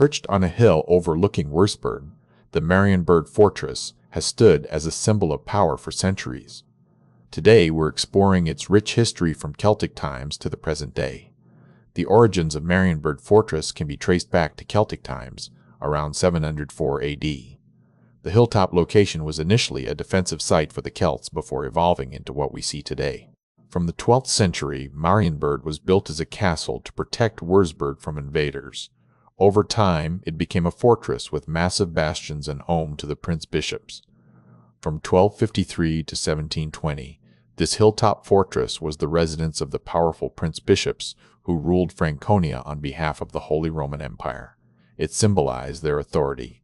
Perched on a hill overlooking Würzburg, the Marienberg fortress has stood as a symbol of power for centuries. Today, we're exploring its rich history from Celtic times to the present day. The origins of Marienberg fortress can be traced back to Celtic times, around 704 AD. The hilltop location was initially a defensive site for the Celts before evolving into what we see today. From the 12th century, Marienberg was built as a castle to protect Würzburg from invaders. Over time, it became a fortress with massive bastions and home to the prince-bishops. From 1253 to 1720, this hilltop fortress was the residence of the powerful prince-bishops who ruled Franconia on behalf of the Holy Roman Empire. It symbolized their authority.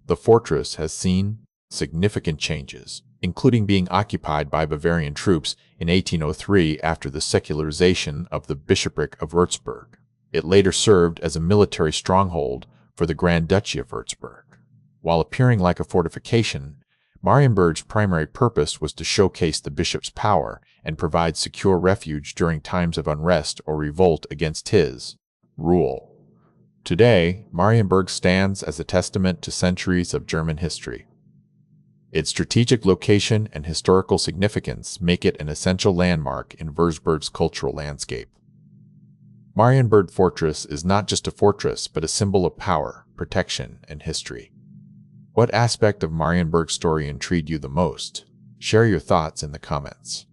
The fortress has seen significant changes, including being occupied by Bavarian troops in 1803 after the secularization of the bishopric of Würzburg. It later served as a military stronghold for the Grand Duchy of Würzburg. While appearing like a fortification, Marienberg's primary purpose was to showcase the bishop's power and provide secure refuge during times of unrest or revolt against his rule. Today, Marienberg stands as a testament to centuries of German history. Its strategic location and historical significance make it an essential landmark in Würzburg's cultural landscape. Marienberg Fortress is not just a fortress, but a symbol of power, protection, and history. What aspect of Marienberg's story intrigued you the most? Share your thoughts in the comments.